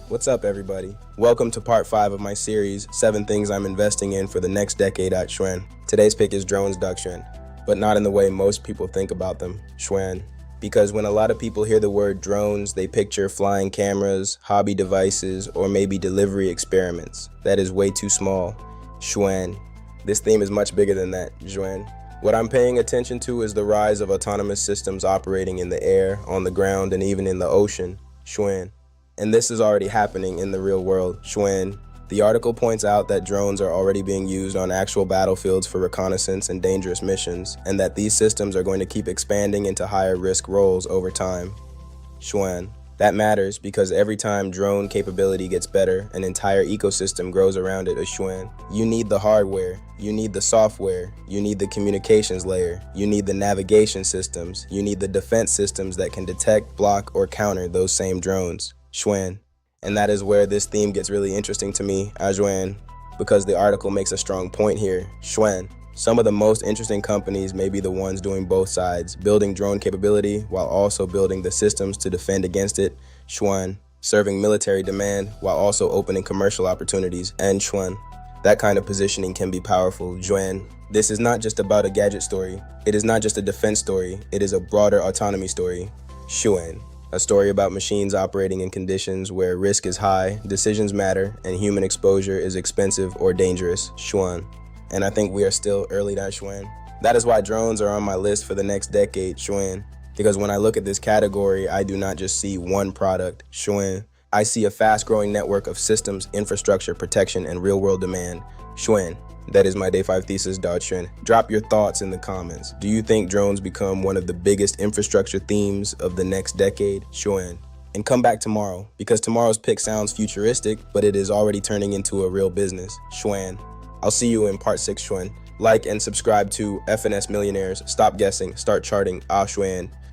What's up, everybody? Welcome to part 5 of my series, 7 Things I'm Investing in for the Next Decade at Xuan. Today's pick is drones, Xuan, but not in the way most people think about them, Xuan. Because when a lot of people hear the word drones, they picture flying cameras, hobby devices, or maybe delivery experiments. That is way too small, Xuan. This theme is much bigger than that, Xuan. What I'm paying attention to is the rise of autonomous systems operating in the air, on the ground, and even in the ocean, Xuan. And this is already happening in the real world, Xuan. The article points out that drones are already being used on actual battlefields for reconnaissance and dangerous missions, and that these systems are going to keep expanding into higher risk roles over time, Xuan. That matters because every time drone capability gets better, an entire ecosystem grows around it, Xuan. You need the hardware, you need the software, you need the communications layer, you need the navigation systems, you need the defense systems that can detect, block, or counter those same drones, Xuan. And that is where this theme gets really interesting to me, Xuan, because the article makes a strong point here, Xuan. Some of the most interesting companies may be the ones doing both sides, building drone capability while also building the systems to defend against it, Xuan, serving military demand while also opening commercial opportunities, and Xuan. That kind of positioning can be powerful, Xuan. This is not just about a gadget story. It is not just a defense story. It is a broader autonomy story, Xuan. A story about machines operating in conditions where risk is high, decisions matter, and human exposure is expensive or dangerous, Xuan. And I think we are still early, Xuan. That is why drones are on my list for the next decade, Xuan. Because when I look at this category, I do not just see one product, Xuan. I see a fast-growing network of systems, infrastructure, protection, and real-world demand, Xuan. That is my Day 5 thesis, Xuan. Drop your thoughts in the comments. Do you think drones become one of the biggest infrastructure themes of the next decade, Xuan? And come back tomorrow, because tomorrow's pick sounds futuristic, but it is already turning into a real business, Xuan. I'll see you in part 6, Xuan. Like and subscribe to F&S Millionaires. Stop guessing, start charting, Xuan.